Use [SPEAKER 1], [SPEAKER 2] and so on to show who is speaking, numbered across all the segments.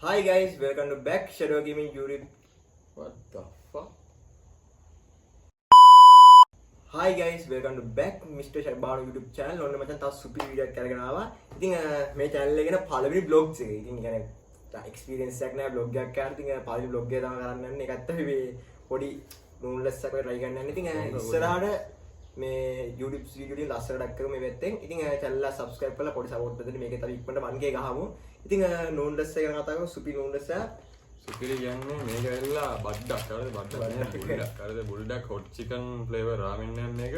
[SPEAKER 1] Hi guys, welcome to back Shadow Gaming YouTube. What the fuck? Hi guys, welcome to back Mr. Shabano YouTube channel. ඔන්න මචං තව සුපිරි වීඩියෝයක් කරගෙන ආවා. ඉතින් මේ channel එකේ පළවෙනි vlogs එක. ඉතින් කියන්නේ experience එකක් නෑ vlog එකක් කරලා. ඉතින් පළවෙනි vlog එක තමයි කරන්න යන්නේ. ඒකත් අපි මේ පොඩි moonless එකක් try කරන්න යන්නේ. ඉතින් ඉස්සරහට මේ YouTube video වලින් ලස්සනටක් කරමු මේ පැත්තෙන්. ඉතින් channel එක subscribe කරලා පොඩි support දෙන්න. මේකේ තව ඉක්මනට 1k ගහමු. ඉතින් moonless එක ගැන කතා කරමු. සුපිරි moonless එක.
[SPEAKER 2] සුපිරි කියන්නේ මේක ඇවිල්ලා බඩක් කරද බඩක් බුල්ඩක් හොට් චිකන් ෆ්ලේවර් රාමෙන් එක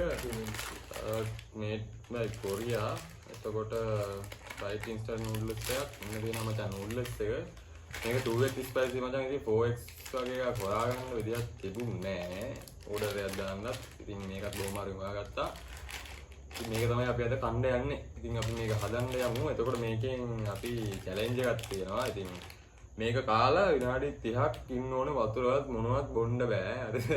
[SPEAKER 2] මේඩ් බයි කොරියා. එතකොට ෆ්‍රයිඩ් ඉන්ස්ටන්ට් නූඩල්ස් එකක් ඉන්න තියෙනවා මචං නූඩල්ස් එක. මේක 2x ස්පයිසි මචං. ඉතින් 4x වගේ එකක් හොයාගන්න විදියක් තිබුණේ නැහැ. ඕඩර් එකක් දාන්නත්. ඉතින් මේකත් බොහොම හරි හොයාගත්තා. ඉතින් මේක තමයි අපි අද කන්න යන්නේ. ඉතින් අපි මේක හදන්න යමු. එතකොට මේකෙන් අපි චැලෙන්ජ් එකක් තියෙනවා. ඉතින් මේක කාලා විනාඩි 30ක් ඉන්න ඕනේ. වතුරවත් මොනවත් බොන්න බෑ. හරිද?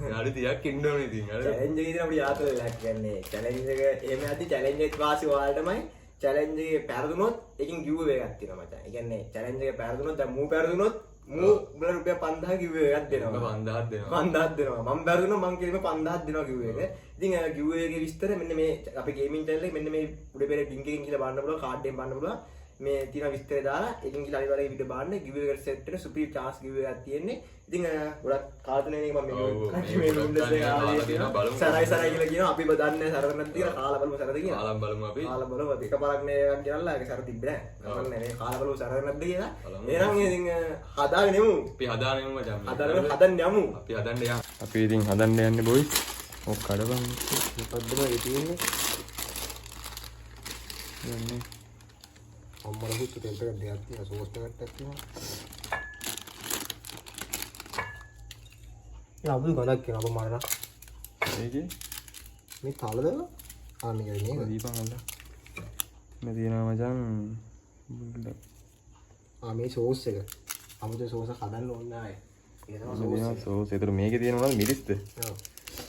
[SPEAKER 2] විනාඩි 30ක් ඉන්න ඕනේ ඉතින්. හරිද?
[SPEAKER 1] චැලෙන්ජ් එකේ ඉතින් අපිට යාතර වෙලා කියන්නේ චැලෙන්ජ් එක එහෙම ඇති චැලෙන්ජ් එක වාසි ඔයාලටමයි. චැලෙන්ජ් එකේ පෙරදුනොත් එකකින් giveaway එකක් තියෙනවා මචං. ඒ කියන්නේ චැලෙන්ජ් එකේ පෙරදුනොත් දැන් මූ පෙරදුනොත් මූ උඹලා රුපියල් 5000 giveaway එකක් දෙනවා.
[SPEAKER 2] 5000ක් දෙනවා.
[SPEAKER 1] 5000ක් දෙනවා. මම පෙරදුනොත් මං කියීම 5000ක් දෙනවා giveaway එක. ඉතින් giveaway එකේ විස්තර මෙන්න මේ අපේ ගේමින් channel එකේ මෙන්න මේ උඩ පෙරේ link එකකින් කියලා බලන්න පුළුවන්. කාඩ් එකෙන් බලන්න පුළුවන්. මේ තියෙන විස්තරය දාලා එකින් කියලා අනිවාර්යයෙන් වීඩියෝ බලන්න. giveaway එකට set වෙන සුපිරි chance giveaway එකක් තියෙන්නේ. ඉතින් ගොඩක් කාලතුනේ නේ මම මේ නූඩල්ස් එක ආවේ තියෙනවා. සරයි කියලා කියනවා. අපි බදන්නේ සරද නැති කියලා කාලා බලමු සරද කියලා.
[SPEAKER 2] කාලා බලමු අපි.
[SPEAKER 1] කාලා බලමු. එකපාරක් මේ එකක් ගෙනල්ලා ඒක සර තිබ්බේ නැහැ. මම මේ කාලා බලමු සරද නැද්ද කියලා. එහෙනම් ඉතින් හදාගෙන යමු.
[SPEAKER 2] අපි හදාගෙන යමු මචං.
[SPEAKER 1] හදන්න යමු.
[SPEAKER 2] අපි හදන්න යමු. අපි ඉතින් හදන්න යන්නේ බොයි. ඔක් කඩපන්.
[SPEAKER 1] මොකද්ද මේ තියෙන්නේ?
[SPEAKER 2] යන්නේ.
[SPEAKER 1] අම්මලා හුත් තෙල් ටිකක් දෙයක් තියෙනවා. සෝස් ටිකක් තියෙනවා. යා අමුතු ගඳක් කියනවා අපෝ මාරලා.
[SPEAKER 2] ඒකේ
[SPEAKER 1] මේ තලද? ආ මේක නේද?
[SPEAKER 2] දීපන් අල්ල. මේ තියෙනවා මචං බුල්ඩක්.
[SPEAKER 1] ආ මේ සෝස් එක. අමුතු සෝස් එක හදන්න ඕනේ නැහැ. ඒක තමයි සෝස්.
[SPEAKER 2] සෝස්. ඒතර මේකේ තියෙන මොනවද මිරිස්ද?
[SPEAKER 1] ඔව්.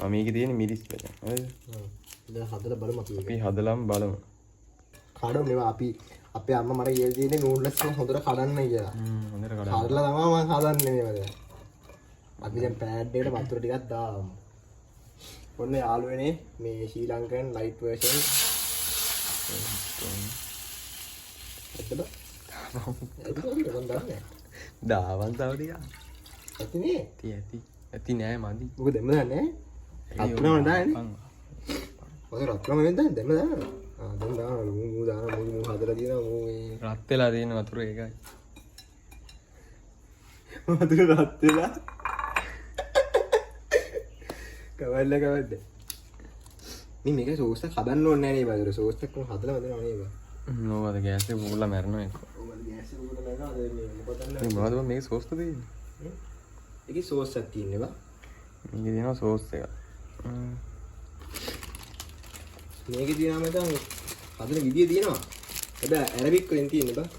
[SPEAKER 2] ආ මේකේ තියෙන මිරිස් මචං. හරිද?
[SPEAKER 1] ඔව්. දැන් හදලා බලමු අපි.
[SPEAKER 2] අපි හදලම් බලමු.
[SPEAKER 1] කඩමු මේවා අපි අපේ අම්මා මට කියලා තියෙන්නේ නූඩ්ලස් එක හොඳට කඩන්න කියලා.
[SPEAKER 2] හොඳට කඩන්න.
[SPEAKER 1] හදලා තමයි මම හදන්නේ මේවා දැන්. අපි දැන් පෑඩ් එකට වතුර ටිකක් දාමු. ඔන්න යාළුවනේ මේ ශ්‍රී ලංකන් ලයිට් වර්ෂන්. එතන
[SPEAKER 2] දාවන් තව ටිකක්.
[SPEAKER 1] ඇතිනේ?
[SPEAKER 2] ඇති නෑ මදි.
[SPEAKER 1] මොකද දෙන්න දන්නේ? අත්නම දාන්නේ. ඔය රත්නම වෙන්ද දෙන්න දානවා. ආ දැන් දානවා මූ දානවා මූ හදලා තියෙනවා මූ මේ
[SPEAKER 2] රත් වෙලා තියෙන වතුර ඒකයි.
[SPEAKER 1] වතුර රත් වෙලා. කවල්ල. මේ මේක සෝස් එක හදන්න ඕනේ නෑ නේ බාදර. සෝස් එක කොහොම හදලා වදිනව නේද?
[SPEAKER 2] නෝවද ගෑස් එක පුරලා මැරෙනවා ඒක.
[SPEAKER 1] ඔබ ගෑස් එක උඩ මැරෙනවා මොකද
[SPEAKER 2] මේ මොනවද මේක සෝස් ද තියෙන්නේ?
[SPEAKER 1] ඒකේ සෝස් එකක් තියෙන්නේ බා.
[SPEAKER 2] මේකේ තියෙනවා සෝස් එක.
[SPEAKER 1] මේකේ තියෙනවා මචං හදන විදිය තියෙනවා. හැබැයි ඇරබික් වලින් තියෙන්නේ බා.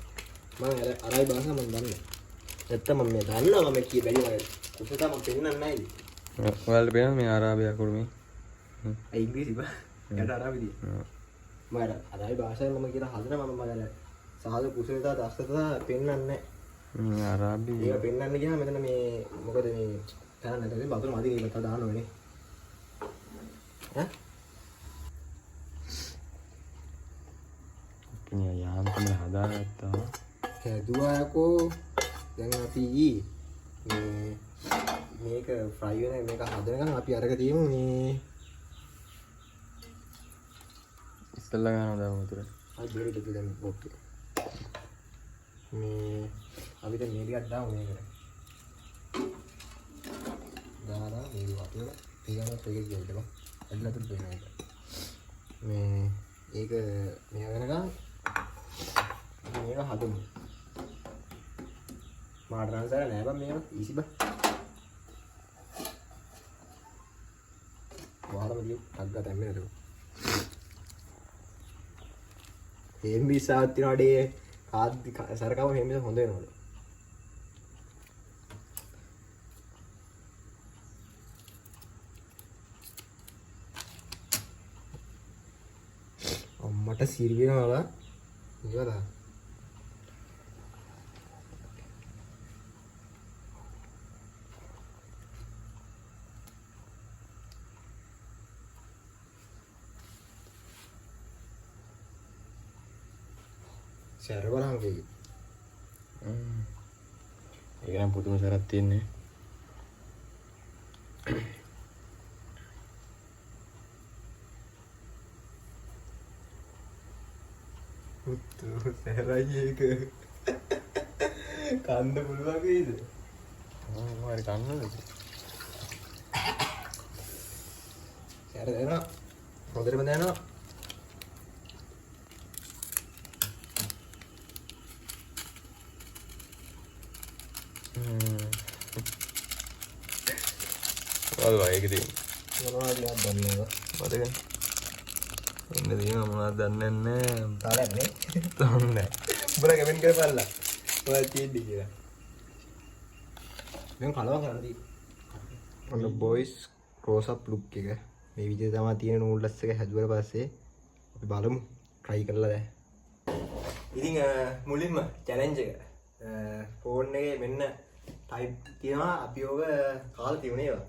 [SPEAKER 1] මම අරයි භාෂාව මම දන්නේ. නැත්තම් මම මේ දන්නවා මම කී බැරි වල. කොහොමද මම පෙන්නන්නේ නැහැ.
[SPEAKER 2] ඔයාලට පේනවා මේ අරාබිය අකුරු මේ.
[SPEAKER 1] ඒ ඉංග්‍රීසි බා. යට අරාබිදී. මම අරයි භාෂාවෙන් මම කියලා හදන මම සාහද කුසලතා දක්ෂතා පෙන්නන්නේ නැහැ.
[SPEAKER 2] අරාබි.
[SPEAKER 1] ඒක පෙන්නන්න ගියාම මෙතන මේ මොකද මේ තරන්න නැත්නම් වතුර මදි කියලා දාන්න ඕනේ. ඈ?
[SPEAKER 2] කිනිය යාන්තම හදාගත්තා.
[SPEAKER 1] හැදුවා යකෝ. දැන් අපි මේක ෆ්‍රයි වෙන මේක හදනකම් අපි අරක තියමු මේ
[SPEAKER 2] ඉස්සෙල්ලා ගන්නවා දැන් වතුර.
[SPEAKER 1] ආ දෙරෙට දෙන්න ඕකේ. මේ අපි දැන් මේ ටිකක් දාමු මේකට. දාලා මේ වතුර ටිකක් එක ගියද බා. ඇදලා තුරු දෙන්න එක. මේ ඒක මේ වෙනකම් මේක හදමු. මාට රන්සර නෑ බං මේක ඊසි බං. ඔයාලම දියු ටග්ගා දැම්මේ නේද? MB සාත් තියනවාඩේ කාද්දි සරකව MB හොඳ වෙනවලු. අම්මට සිරි වෙනවා ඉවරයි. සැර බලහන් කේ.
[SPEAKER 2] ඒක නම් පුදුම සැරක් තියෙන්නේ.
[SPEAKER 1] උත්තු සැරයි ඒක. කන්න පුළුවන් වේද?
[SPEAKER 2] හරි කන්නද?
[SPEAKER 1] සැර දෙනවා. හොඳටම දෙනවා.
[SPEAKER 2] ඒක තියෙන්නේ.
[SPEAKER 1] මොනවද කියලා දන්නේ නැහැ.
[SPEAKER 2] මතකද? එන්න තියෙනවා මොනවද දන්නේ නැහැ.
[SPEAKER 1] තාලන්නේ.
[SPEAKER 2] තොන්නේ.
[SPEAKER 1] උඹලා කමෙන්ට් කරපල්ලා. ඔයාලා තියෙද්දි කියලා. දැන් කලවම් කරන්න දී. ඔන්න බොයිස් ක්ලෝස් අප් ලුක් එක. මේ විදිහට තමයි තියෙන නූඩ්ලස් එක හැදුවට පස්සේ අපි බලමු try කරලා දැන්. ඉතින් මුලින්ම challenge එක. ෆෝන් එකේ මෙන්න type තියෙනවා අපි ඔබ කාලා තියුනේ ඒවා.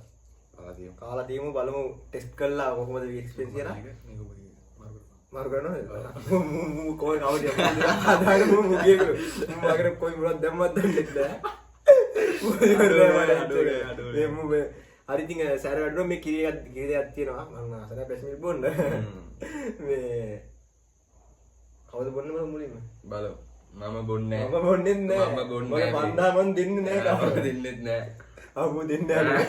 [SPEAKER 1] කාලා තියමු බලමු ටෙස්ට් කරලා කොහොමද එක්ස්පීරියන්ස් කියලා. මාරු කරනවද? මූ කොයි කවුද? ආදාන මූ මුගේ මූ අගර කොයි මොනවද දැම්මත් දන්නේ නැහැ. මූ හරි ඉතින් සෑර වැඩනවා මේ කිරියක් තියෙනවා. මම අසන පැස්මිල් බොන්න. මේ කවුද බොන්නේ මම මුලින්ම?
[SPEAKER 2] බලමු. මම බොන්නේ
[SPEAKER 1] නැහැ. මම බොන්නේ නැහැ.
[SPEAKER 2] මම බොන්නේ නැහැ.
[SPEAKER 1] මම බණ්ඩා මන් දෙන්නේ නැහැ.
[SPEAKER 2] කවුද දෙන්නෙත් නැහැ.
[SPEAKER 1] අම්මු දෙන්නේ නැහැ.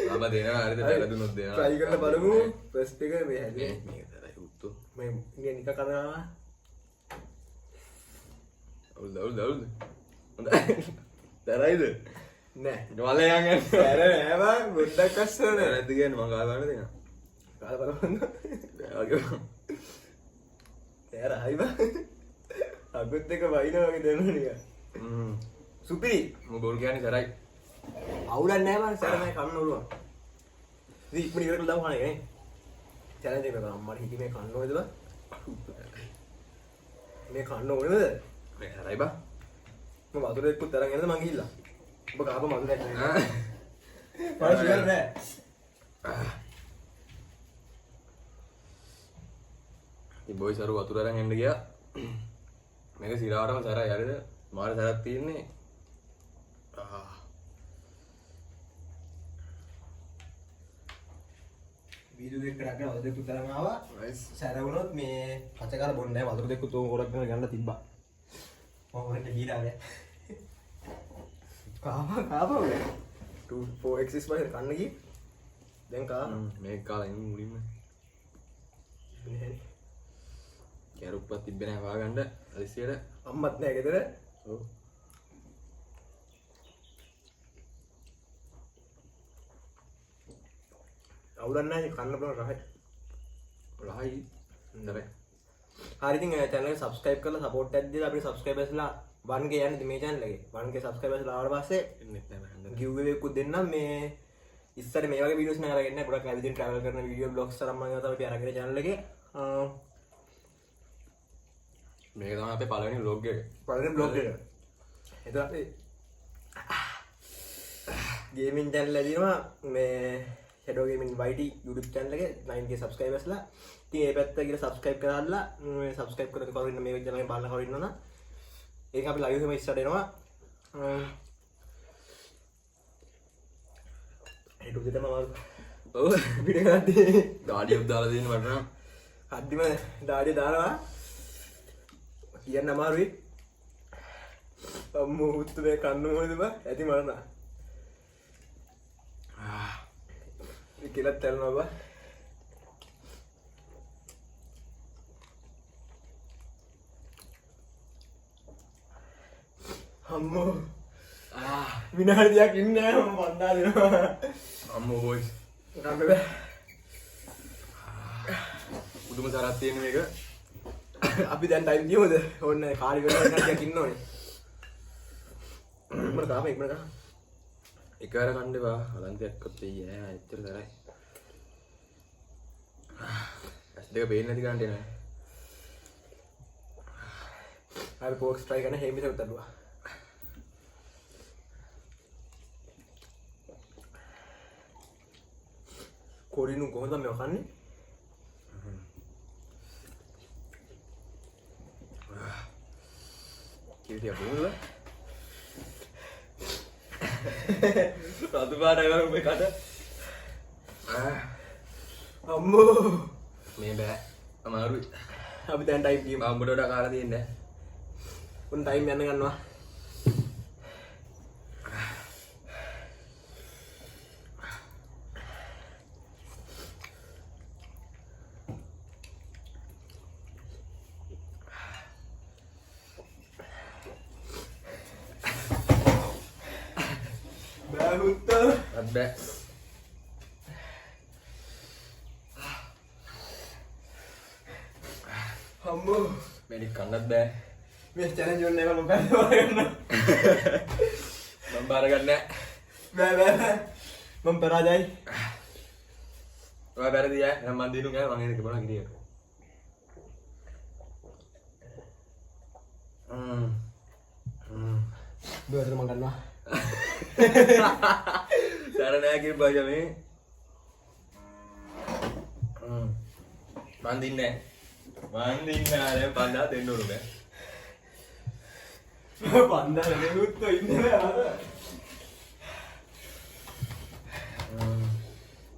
[SPEAKER 2] මම දෙනවා හරිද වැරදුනොත් දෙනවා.
[SPEAKER 1] try කරලා බලමු. ෆස්ට් එක මේ හැදේ.
[SPEAKER 2] මේක තරයි උත්තු.
[SPEAKER 1] මේ නික කරනවා.
[SPEAKER 2] අවුල්. තරයිද?
[SPEAKER 1] නෑ.
[SPEAKER 2] වලයන් යන්නේ.
[SPEAKER 1] සෑර නෑ බං. ගොඩක් අස්සන.
[SPEAKER 2] නැද්ද කියන්නේ මම කාලා බලන්න දෙනවා.
[SPEAKER 1] කාලා බලන්න. සෑර හයි බං. අගොත් එක වයින්නවා වගේ දැනුණා නිකන්. සුපිරි.
[SPEAKER 2] මම බෝල් කියන්නේ තරයි.
[SPEAKER 1] අවුලක් නෑ බං. සෑර නෑ කන්න උළුවා. ඉතින් ඉක්මනින් ඉවර කළා දාමු කන්නේ. challenge එක කරා අම්මට හිටි මේ කන්න ඕනේද බං? මේ කන්න ඕනේද?
[SPEAKER 2] මේ හරයි බා.
[SPEAKER 1] මම වතුර එක්කත් අරන් එනද මං ගිහිල්ලා. ඔබ කාප මදුරක් නෑ. මම ෂුවර් නෑ.
[SPEAKER 2] මේ බොයිස් අර වතුර අරන් එන්න ගියා. මේක සිරාවටම සරයි හරිද? මාර සරක් තියෙන්නේ.
[SPEAKER 1] වීඩියෝ දෙක කරගෙන වතුර දෙකක් තරම් ආවා.
[SPEAKER 2] නයිස්.
[SPEAKER 1] සැර වුණොත් මේ පචකාර බොන්නේ නැහැ. වතුර දෙකක් තෝම කොරක් කරගෙන ගන්න තිබ්බා. මම හොරට ගිහිලා ආවේ. කාපා 2 4x වගේ කන්න ගියේ. දැන් කා.
[SPEAKER 2] මේක කාලා ඉන්න මුලින්ම. කැරුප්පත් තිබ්බේ නැහැ හොයාගන්න. අලිසියට
[SPEAKER 1] අම්මත් නැහැ ගෙදර.
[SPEAKER 2] ඔව්.
[SPEAKER 1] අවුලක් නැහැ කන්න පුළුවන් රහයි.
[SPEAKER 2] රහයි. හොඳයි.
[SPEAKER 1] හරි ඉතින් channel එක subscribe කරලා support එකක් දීලා අපේ subscribersලා 1k යන්නේ ඉතින් මේ channel එකේ 1k subscribersලා ආවට පස්සේ
[SPEAKER 2] එන්නෙත් නැහැ.
[SPEAKER 1] giveaway එකකුත් දෙන්නම් මේ ඉස්සර මේ වගේ videos නෑ අරගෙන ගොඩක් ඇවිදින් travel කරන video vlogs තරම් මම තමයි අපි අරගෙන channel එකේ
[SPEAKER 2] මේක තමයි අපේ පළවෙනි vlog එක.
[SPEAKER 1] පළවෙනි vlog එක. එතන අපි gaming channel එක දිනවා මේ Shadow Gaming YT YouTube channel එකේ 9k subscribersලා ඉතින් ඒ පැත්ත ගිහලා subscribe කරලා මේ subscribe කරලා කවුරු ඉන්න මේ channel එක බලන්න කවුරු ඉන්නවනම් ඒක අපි live එකම ඉස්සරට එනවා ඒක උදේට මම
[SPEAKER 2] ඔව්
[SPEAKER 1] වීඩියෝ ගන්නදී
[SPEAKER 2] ඩාඩියක් දාලා දෙන්න මට නම්
[SPEAKER 1] අද්දිම ඩාඩිය දානවා කියන්න අමාරුයි අම්මෝ උත්තු මේ කන්න ඕනේද බා ඇති මරණ කියලා තැල්නවා බා අම්මෝ විනාඩියක් ඉන්නේ නැහැ මම පන්දා දෙනවා
[SPEAKER 2] අම්මෝ බොයිස්
[SPEAKER 1] ගන්න බෑ
[SPEAKER 2] පුදුම තරක් තියෙන මේක
[SPEAKER 1] අපි දැන් ටයිම් දියමුද ඕන්න කාලි වෙලා විනාඩියක් ඉන්න ඕනේ ඉක්මනට කාම ඉක්මනට කාම
[SPEAKER 2] එකවර කන්න එපා අලන්තයක්වත් එයි ඈ ඇත්තට තරයි ඇස් දෙක පේන්නේ නැති ගන්නට එනවා
[SPEAKER 1] අපි පෝක්ස් try කරන හේමිස උත්තරුවා කොරිනු කොහොමද මේ කන්නේ
[SPEAKER 2] ටික බෝල. රතු පාටයි වගේ මේ කට.
[SPEAKER 1] අම්මෝ
[SPEAKER 2] මේ බෑ. අමාරුයි.
[SPEAKER 1] අපි දැන් ටයිම් ගේම්
[SPEAKER 2] මම උඹට කාලා දෙන්නේ.
[SPEAKER 1] උන් ටයිම් යන්න ගන්නවා. බෑ
[SPEAKER 2] අබ්බෑ.
[SPEAKER 1] අම්මෝ
[SPEAKER 2] මේක කන්නත් බෑ.
[SPEAKER 1] මේ චැලෙන්ජ් එක මම බෑ
[SPEAKER 2] මම බාර ගන්නෑ.
[SPEAKER 1] බෑ මම පරාජයයි.
[SPEAKER 2] ඔයා බැරදී ඈ. එහෙනම් මන් දිනු ගෑ මං එනක බලන්න ගිරියට.
[SPEAKER 1] බෑද මම ගන්නවා.
[SPEAKER 2] සරණෑ කිව්ව බයියා මේ. මන් දින්නේ නෑ. මන් දින්නේ නෑ. පන්දා දෙන්න ඕන බෑ.
[SPEAKER 1] පන්දා නෙවෙයිත් ඉන්නේ නෑ.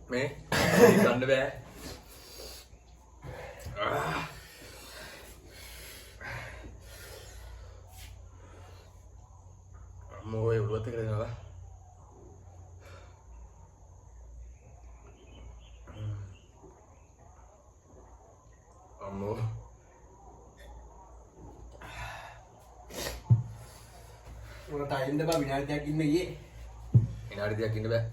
[SPEAKER 2] මේ කන්න බෑ. මොකෝ උලුවත් එක්ක දෙනවා. අම්මෝ
[SPEAKER 1] මොන ටයිම්ද බා විනාඩියක් ඉන්න ගියේ.
[SPEAKER 2] විනාඩි 2ක් ඉන්න බෑ.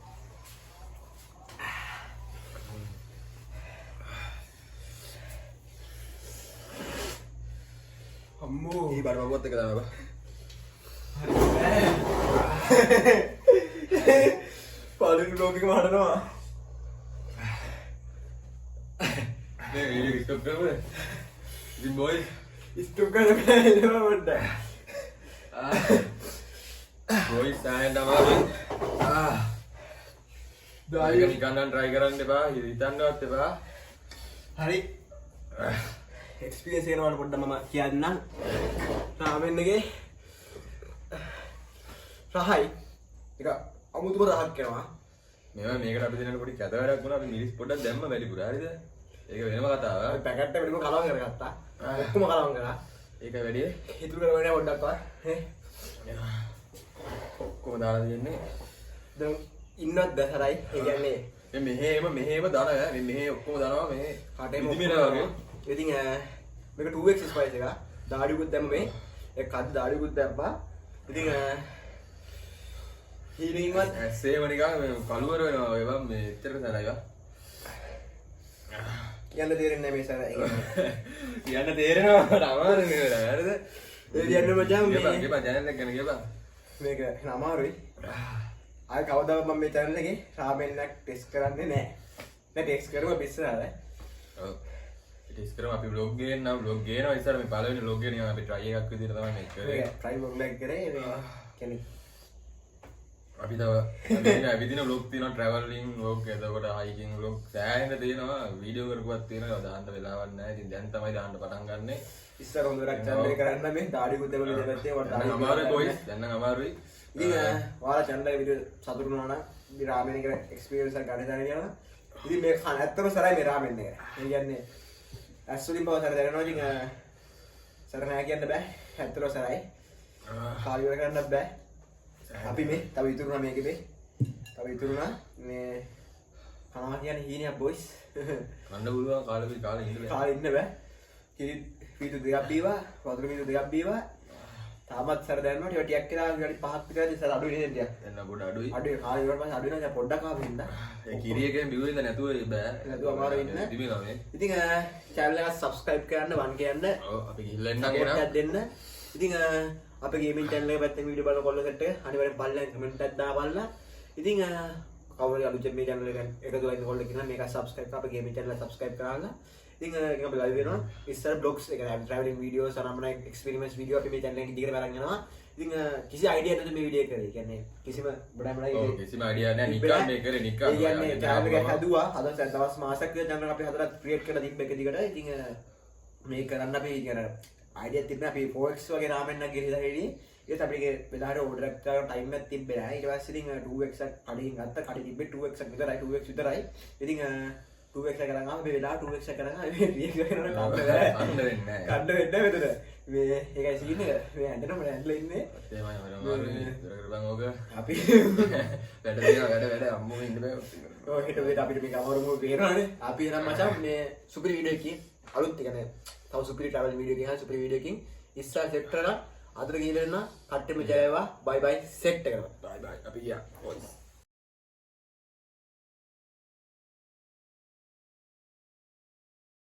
[SPEAKER 1] අම්මෝ
[SPEAKER 2] ඊ බරපොත් එක තමයි බා.
[SPEAKER 1] පළවෙනි බ්ලොග් එක මහඩනවා.
[SPEAKER 2] මේ වීඩියෝ ස්ටොප් කරමු. ඉතින් බොයි
[SPEAKER 1] ස්ටොප් කරන්න බෑ නේද මට.
[SPEAKER 2] බොයි සෑහෙන තමයි. ඩ්‍රයිවර් නිකන් try කරන්න එපා. හිතන්නවත් එපා.
[SPEAKER 1] හරි. එක්ස්පීරියන්ස් එක නම පොඩ්ඩක් මම කියන්නම්. රාමෙන් එකේ රහයි. ඒක අමුතුම රහක් කරනවා.
[SPEAKER 2] මේකට අපි දෙන්න පොඩි කැත වැඩක් වුණා. අපි මිරිස් පොඩ්ඩක් දැම්ම වැඩිපුර. හරිද? ඒක වෙනම කතාවක්.
[SPEAKER 1] අපි පැකට් එක පිළිම කලවම් කරගත්තා. ඔක්කොම කලවම් කරා.
[SPEAKER 2] ඒක වැඩි.
[SPEAKER 1] හිතුව කරගෙන නෑ පොඩ්ඩක්වත්.
[SPEAKER 2] ඔක්කොම දාලා දෙන්නේ.
[SPEAKER 1] දැන් ඉන්නවත් දැසරයි. ඒ කියන්නේ
[SPEAKER 2] මෙහෙම දාන ඈ. මෙහෙ ඔක්කොම දානවා මේ
[SPEAKER 1] කටේම
[SPEAKER 2] ඉදිමිනා වගේ.
[SPEAKER 1] ඉතින් මේක 2x ස්පයිස් එක. දාඩියකුත් දැම්ම මේ. ඒක කද්ද දාඩියකුත් දැම්පා. ඉතින් හීලින්වත්
[SPEAKER 2] ඇස්සේම නිකන් මේ කලුවර වෙනවා ඒවා මේ එච්චර සරයිවා.
[SPEAKER 1] කියන්න තේරෙන්නේ නැහැ මේ සර.
[SPEAKER 2] කියන්න තේරෙනවා මට අමාරුයි මේක. හරිද?
[SPEAKER 1] ඒ කියන්නේ මචං මේ
[SPEAKER 2] ගියපන් channel එක ගැන ගියපන්.
[SPEAKER 1] මේක අමාරුයි. ආය කවදාවත් මම මේ channel එකේ රාමෙන් එකක් ටෙස්ට් කරන්නේ නැහැ. දැන් ටෙස්ට් කරුවා පිස්සරාද?
[SPEAKER 2] ඔව්. ටෙස්ට් කරමු අපි vlog ගේනවා vlog ගේනවා ඉස්සර මේ පළවෙනි vlog එක නිකන් අපි try එකක් විදිහට තමයි මේක කරේ.
[SPEAKER 1] ඒක try vlog එකක් කරේ මේ කියන්නේ
[SPEAKER 2] අපි තව ඇවිදින vlog තියෙනවා traveling vlog එතකොට hiking vlog සෑහෙන තියෙනවා වීඩියෝ කරපුවත් තියෙනවා දාන්න වෙලාවක් නැහැ. ඉතින් දැන් තමයි දාන්න පටන් ගන්නෙ.
[SPEAKER 1] ඉස්සර හොඳට channel එක කරන්න මේ දාඩියකුත් දැම්ම දෙපැත්තේ වට
[SPEAKER 2] දැන් අමාරුයි boys. දැන් නම් අමාරුයි.
[SPEAKER 1] ඉතින් ඔයාලා channel එක වීඩියෝ සතුටු වුණා නම් ඉතින් රාමෙන් එක experience එකක් ගන්න දැන යනවා. ඉතින් මේ කන ඇත්තම සරයි මේ රාමෙන් එක. ඒ කියන්නේ ඇස්වලින් බව සර දැනනවා. ඉතින් සර නෑ කියන්න බෑ. ඇත්තම සරයි. කාලියර කරන්නත් බෑ. අපි මේ තව ඉතුරුනා මේකේ මේ. තව ඉතුරුනා මේ කනවා කියන්නේ හීනයක් boys.
[SPEAKER 2] කන්න පුළුවන් කාලේ ඉන්න බෑ.
[SPEAKER 1] කාලේ ඉන්න බෑ. කිරි පීතු දෙකක් බීවා, වතුර පීතු දෙකක් බීවා. තාමත් සර දැනනවා ටිකක් කියලා විනාඩි 5ක් විතරයි සර අඩුයි නේද ටිකක්.
[SPEAKER 2] දැන් පොඩ අඩුයි.
[SPEAKER 1] අඩුයි කාලේ ඉවර පස්සේ අඩුයි නේද දැන් පොඩ්ඩක් ආවෙ ඉන්න.
[SPEAKER 2] ඒ කිරි එකෙන් බිව්වෙන්ද නැතුව බෑ.
[SPEAKER 1] නැතුව අමාරු ඉන්න.
[SPEAKER 2] දිමිනවා මේ.
[SPEAKER 1] ඉතින් channel එක subscribe කරන්න වන් කියන්න.
[SPEAKER 2] ඔව් අපි ගිහිල්ලා එන්න
[SPEAKER 1] support
[SPEAKER 2] කියනවා.
[SPEAKER 1] එකක් දෙන්න. ඉතින් අපේ gaming channel එක පැත්තෙන් වීඩියෝ බලන කොල්ල සෙට් එක අනිවාර්යෙන් බලලා comment එකක් දාපල්ලා. ඉතින් කවුරු අලුත් මේ channel එක එකතු වෙන්න කොල්ල කියනවා මේක subscribe කරලා අපේ gaming channel එක subscribe කරලා. ඉතින් ඒක අපි live වෙනවා. ඉස්සර vlogs එක traveling videos අනම්මන experiments video අපි මේ channel එකේ දිගට බලන් යනවා. ඉතින් කිසි idea නැතුව මේ වීඩියෝ කරේ. කියන්නේ කිසිම බඩ
[SPEAKER 2] ඔව් කිසිම idea නැහැ. නිකන් මේ කරේ නිකන්.
[SPEAKER 1] ඒ කියන්නේ channel එක හැදුවා. හදලා දවස් මාසයක් විතර channel එක අපි හදලා create කරලා තිබ්බ එක දිගට. ඉතින් මේක කරන්න අපි කියන අයිඩියා තිබුණා අපි 4x වගේ රාමෙන් එක ගිහලා හිටියේ. ඒත් අපිට වෙලාවට ඕඩර් එකක් කරලා ටයිම් එකක් තිබ්බේ නැහැ. ඊට පස්සේ ඉතින් 2x එකක් කඩින් ගත්තා. කඩි තිබ්බේ 2x එකක් විතරයි 2x විතරයි. ඉතින් 2x එක කරන් ආව මේ වෙලාව 2x එක කරන් ආව මේ රියල් කරන කන්න වෙන්නේ නැහැ. කන්න වෙන්නේ නැහැ මෙතන. මේ ඒකයි සීන් එක. මේ ඇඬනම ඇඬලා ඉන්නේ.
[SPEAKER 2] ඒමයි මම ඉවර කරපන් ඕක.
[SPEAKER 1] අපි
[SPEAKER 2] වැඩ තියනවා වැඩ අම්මෝ ඉන්න බෑ.
[SPEAKER 1] ඔය හිට වෙද අපිට මේක අවරුම පේනවනේ. අපි එනම් මචං මේ සුපිරි වීඩියෝ එකකින් අලුත් කියන්නේ තව සුපිරි ට්‍රැවල් වීඩියෝ එකකින් සුපිරි වීඩියෝ එකකින් ඉස්සර සෙට් කරලා අදට ගිහලා එන්න කට්ටෙම ජය වේවා. බයි බයි සෙට් එකකට.
[SPEAKER 2] බයි බයි අපි ගියා.